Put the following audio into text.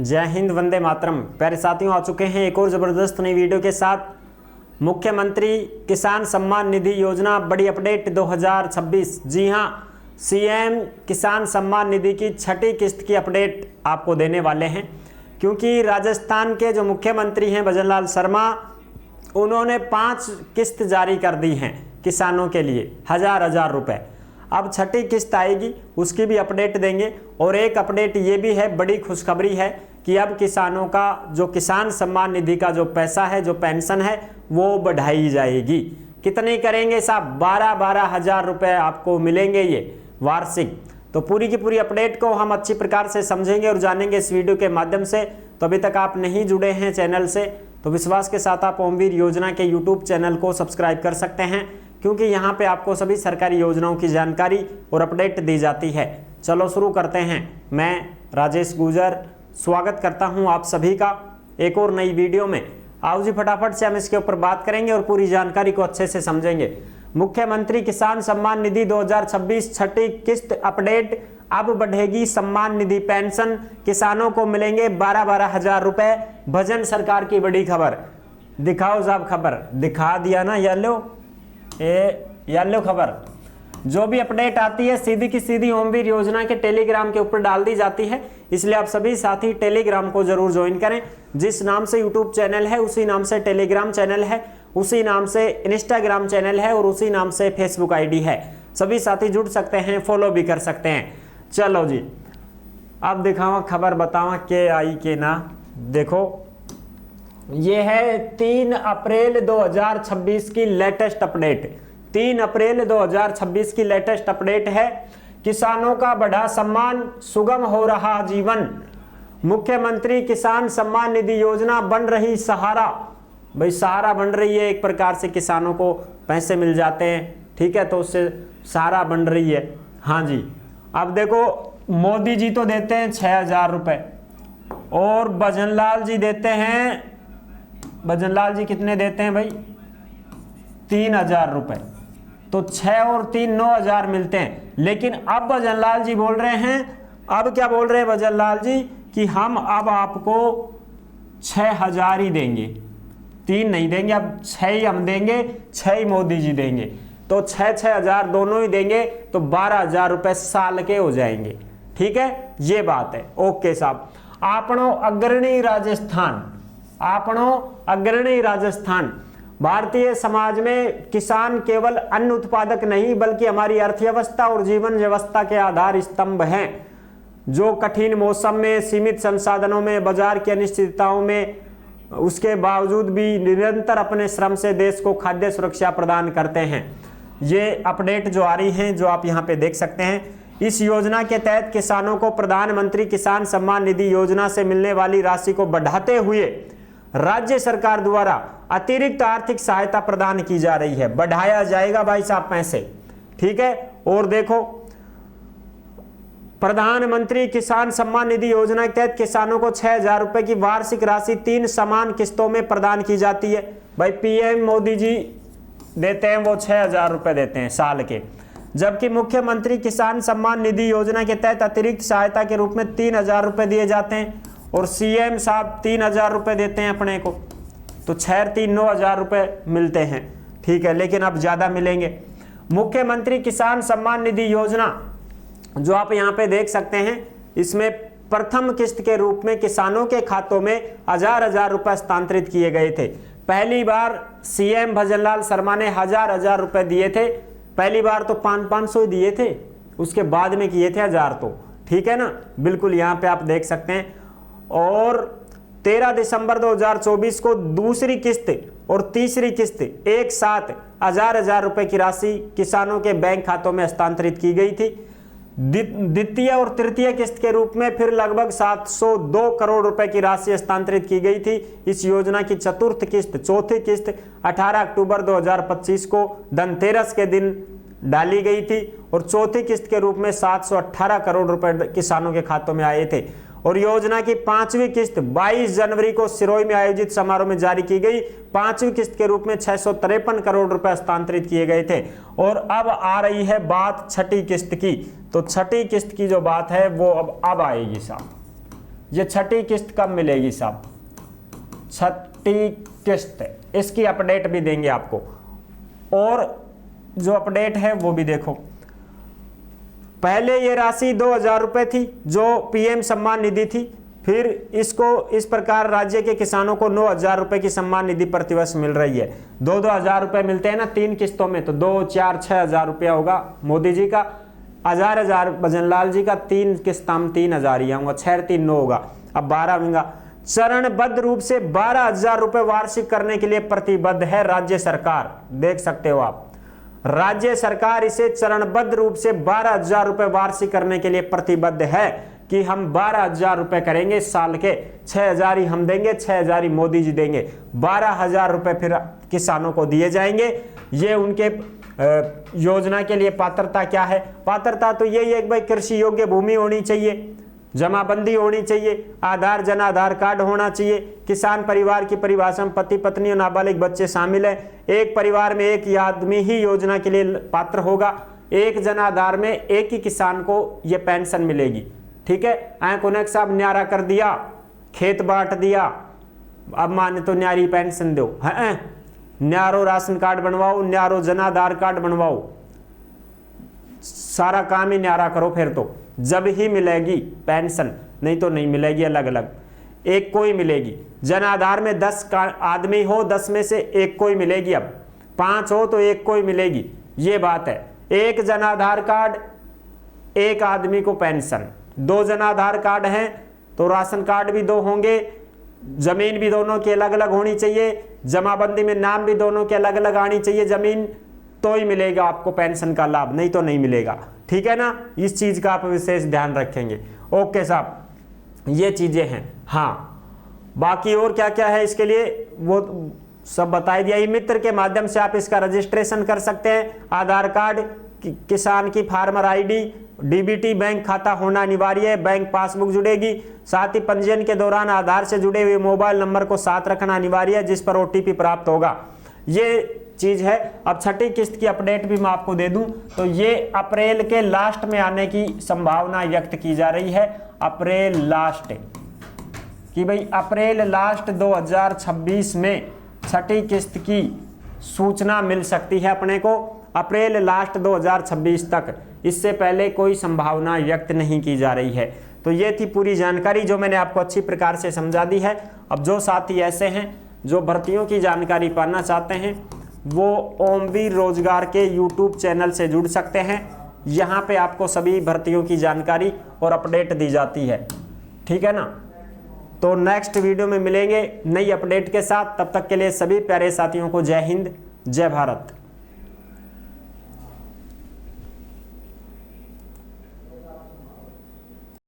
जय हिंद, वंदे मातरम। प्यारे साथियों, आ चुके हैं एक और ज़बरदस्त नई वीडियो के साथ। मुख्यमंत्री किसान सम्मान निधि योजना बड़ी अपडेट 2026। जी हां, सीएम किसान सम्मान निधि की छठी किस्त की अपडेट आपको देने वाले हैं, क्योंकि राजस्थान के जो मुख्यमंत्री हैं भजनलाल शर्मा, उन्होंने 5 किस्त जारी कर दी हैं किसानों के लिए, हजार रुपए। अब छठी किस्त आएगी, उसकी भी अपडेट देंगे। और एक अपडेट ये भी है, बड़ी खुशखबरी है कि अब किसानों का जो किसान सम्मान निधि का जो पैसा है, जो पेंशन है, वो बढ़ाई जाएगी। कितनी करेंगे साहब? 12 हजार रुपए आपको मिलेंगे ये वार्षिक। तो पूरी की पूरी अपडेट को हम अच्छी प्रकार से समझेंगे और जानेंगे इस वीडियो के माध्यम से। तो अभी तक आप नहीं जुड़े हैं चैनल से, तो विश्वास के साथ आप ओमवीर योजना के यूट्यूब चैनल को सब्सक्राइब कर सकते हैं, क्योंकि यहाँ पे आपको सभी सरकारी योजनाओं की जानकारी और अपडेट दी जाती है। चलो शुरू करते हैं। मैं राजेश गुजर स्वागत करता हूँ आप सभी का एक और नई वीडियो में। आओ जी, फटाफट से हम इसके ऊपर बात करेंगे और पूरी जानकारी को अच्छे से समझेंगे। मुख्यमंत्री किसान सम्मान निधि 2026 छठी किस्त अपडेट। अब बढ़ेगी सम्मान निधि पेंशन, किसानों को मिलेंगे 12 हजार रुपए। भजन सरकार की बड़ी खबर। दिखाओ साहब, खबर दिखा दिया ना, येलो खबर। जो भी अपडेट आती है सीधी की सीधी ओमवीर योजना के टेलीग्राम के ऊपर डाल दी जाती है, इसलिए आप सभी साथी टेलीग्राम को जरूर ज्वाइन करें। जिस नाम से यूट्यूब चैनल है उसी नाम से टेलीग्राम चैनल है, उसी नाम से इंस्टाग्राम चैनल है और उसी नाम से फेसबुक आईडी है। सभी साथी जुड़ सकते हैं, फॉलो भी कर सकते हैं। चलो जी, अब दिखावा खबर, बतावा के आई के ना। देखो, ये है 3 अप्रैल 2026 की लेटेस्ट अपडेट। 3 अप्रैल 2026 की लेटेस्ट अपडेट है। किसानों का बढ़ा सम्मान, सुगम हो रहा जीवन। मुख्यमंत्री किसान सम्मान निधि योजना बन रही सहारा। भाई सहारा बन रही है, एक प्रकार से किसानों को पैसे मिल जाते हैं, ठीक है, तो उससे सहारा बन रही है। हाँ जी, अब देखो, मोदी जी तो देते हैं 6000 रुपए और भजनलाल जी देते हैं, भजनलाल जी कितने देते हैं भाई? 3000 रुपए। तो 6 और 3 9000 मिलते हैं। लेकिन अब भजनलाल जी बोल रहे हैं, अब क्या बोल रहे हैं भजनलाल जी, कि हम अब आपको 6000 ही देंगे, 3 नहीं देंगे, अब 6 ही हम देंगे, 6 ही मोदी जी देंगे। तो 6 हजार दोनों ही देंगे, तो 12 हजार रुपए साल के हो जाएंगे। ठीक है, ये बात है। ओके साहब, आपनो अग्रणी राजस्थान, आपनो अग्रणी राजस्थान। भारतीय समाज में किसान केवल अन्न उत्पादक नहीं, बल्कि हमारी अर्थव्यवस्था और जीवन व्यवस्था के आधार स्तंभ हैं, जो कठिन मौसम में, सीमित संसाधनों में, बाजार की अनिश्चितताओं में, उसके बावजूद भी निरंतर अपने श्रम से देश को खाद्य सुरक्षा प्रदान करते हैं। ये अपडेट जो आ रही हैं, जो आप यहाँ पे देख सकते हैं। इस योजना के तहत किसानों को प्रधानमंत्री किसान सम्मान निधि योजना से मिलने वाली राशि को बढ़ाते हुए राज्य सरकार द्वारा अतिरिक्त आर्थिक सहायता प्रदान की जा रही है। बढ़ाया जाएगा भाई साहब पैसे, ठीक है। और देखो, प्रधानमंत्री किसान सम्मान निधि योजना के तहत किसानों को 6000 रुपए की वार्षिक राशि 3 समान किस्तों में प्रदान की जाती है। भाई पीएम मोदी जी देते हैं, वो 6000 रुपए देते हैं साल के, जबकि मुख्यमंत्री किसान सम्मान निधि योजना के तहत अतिरिक्त सहायता के रूप में 3000 रुपए दिए जाते हैं। और सीएम साहब 3000 रुपए देते हैं अपने को, तो 6 3 9000 रुपए मिलते हैं, ठीक है, लेकिन अब ज्यादा मिलेंगे। मुख्यमंत्री किसान सम्मान निधि योजना जो आप यहाँ पे देख सकते हैं, इसमें प्रथम किस्त के रूप में किसानों के खातों में हजार रुपए हस्तांतरित किए गए थे। पहली बार सीएम भजनलाल शर्मा ने हजार रुपए दिए थे। पहली बार तो 500 ही दिए थे, उसके बाद में किए थे 1000, तो ठीक है ना, बिल्कुल यहाँ पे आप देख सकते हैं। और 13 दिसंबर 2024 को दूसरी किस्त और तीसरी किस्त एक साथ हजार रुपए की राशि किसानों के बैंक खातों में हस्तांतरित की गई थी। द्वितीय और तृतीय किस्त के रूप में फिर लगभग 702 करोड़ रुपए की राशि हस्तांतरित की गई थी। इस योजना की चतुर्थ किस्त, चौथी किस्त 18 अक्टूबर 2025 को धनतेरस के दिन डाली गई थी और चौथी किस्त के रूप में 718 करोड़ रुपए किसानों के खातों में आए थे। और योजना की 5वीं किस्त 22 जनवरी को सिरोही में आयोजित समारोह में जारी की गई। 5वीं किस्त के रूप में 653 करोड़ रुपए हस्तांतरित किए गए थे। और अब आ रही है बात छठी किस्त की। तो छठी किस्त की जो बात है वो अब आएगी साहब, ये छठी किस्त कब मिलेगी साहब, छठी किस्त, इसकी अपडेट भी देंगे आपको। और जो अपडेट है वो भी देखो, पहले ये राशि 2000 रुपये थी जो पीएम सम्मान निधि थी, फिर इसको इस प्रकार राज्य के किसानों को 9000 रुपये की सम्मान निधि प्रतिवर्ष मिल रही है। 2-2 हजार रुपये मिलते हैं ना 3 किस्तों में, तो 2, 4, 6 हजार रुपया होगा मोदी जी का, 1000 भजनलाल जी का, 3 किस्त हम 3000 ही होगा, 6-3-9 होगा, अब 12 होगा। चरणबद्ध रूप से 12,000 रुपये वार्षिक करने के लिए प्रतिबद्ध है राज्य सरकार, देख सकते हो आप, राज्य सरकार इसे चरणबद्ध रूप से 12,000 रुपये वार्षिक करने के लिए प्रतिबद्ध है कि हम 12,000 रुपये करेंगे साल के, 6,000 ही हम देंगे, 6,000 ही मोदी जी देंगे, 12,000 रुपये फिर किसानों को दिए जाएंगे। ये उनके योजना के लिए पात्रता क्या है, पात्रता तो यही है कि भाई कृषि योग्य भूमि होनी चाहिए, जमाबंदी होनी चाहिए, आधार जन आधार कार्ड होना चाहिए, किसान परिवार की परिभाषा में पति पत्नी और नाबालिग बच्चे शामिल हैं, एक परिवार में एक आदमी ही योजना के लिए पात्र होगा, एक जन आधार में एक ही किसान को ये पेंशन मिलेगी। ठीक है, आंख उनक साहब न्यारा कर दिया, खेत बांट दिया, अब माने तो न्यारी पेंशन दो, है न्यारो राशन कार्ड बनवाओ, न्यारो जन आधार कार्ड बनवाओ, सारा काम ही न्यारा करो, फिर तो जब ही मिलेगी पेंशन, नहीं तो नहीं मिलेगी, अलग अलग एक को ही मिलेगी। जन आधार में 10 आदमी हो, 10 में से एक को ही मिलेगी, अब 5 हो तो एक को ही मिलेगी, ये बात है। एक जन आधार कार्ड एक आदमी को पेंशन, 2 जन आधार कार्ड हैं तो राशन कार्ड भी 2 होंगे, जमीन भी दोनों की अलग अलग होनी चाहिए, जमाबंदी में नाम भी दोनों के अलग अलग आनी चाहिए जमीन, तो ही मिलेगा आपको पेंशन का लाभ, नहीं तो नहीं मिलेगा। ठीक है ना, इस चीज का आप विशेष ध्यान रखेंगे। ओके साहब, ये चीजें हैं। हाँ, बाकी और क्या क्या है इसके लिए वो सब बता दिया। ई मित्र के माध्यम से आप इसका रजिस्ट्रेशन कर सकते हैं। आधार कार्ड, किसान की फार्मर आईडी, डीबीटी बैंक खाता होना अनिवार्य है, बैंक पासबुक जुड़ेगी, साथ ही पंजीयन के दौरान आधार से जुड़े हुए मोबाइल नंबर को साथ रखना अनिवार्य है जिस पर ओटीपी प्राप्त होगा। ये चीज है। अब छठी किस्त की अपडेट भी मैं आपको दे दूं तो ये अप्रैल के लास्ट में आने की संभावना व्यक्त की जा रही है, अप्रैल लास्ट, कि भाई अप्रैल लास्ट 2026 में छठी किस्त की सूचना मिल सकती है अपने को, अप्रैल लास्ट 2026 तक, इससे पहले कोई संभावना व्यक्त नहीं की जा रही है। तो ये थी पूरी जानकारी जो मैंने आपको अच्छी प्रकार से समझा दी है। अब जो साथी ऐसे हैं जो भर्तियों की जानकारी पाना चाहते हैं वो ओमवीर रोजगार के YouTube चैनल से जुड़ सकते हैं, यहाँ पे आपको सभी भर्तियों की जानकारी और अपडेट दी जाती है। ठीक है ना, तो नेक्स्ट वीडियो में मिलेंगे नई अपडेट के साथ, तब तक के लिए सभी प्यारे साथियों को जय हिंद, जय भारत।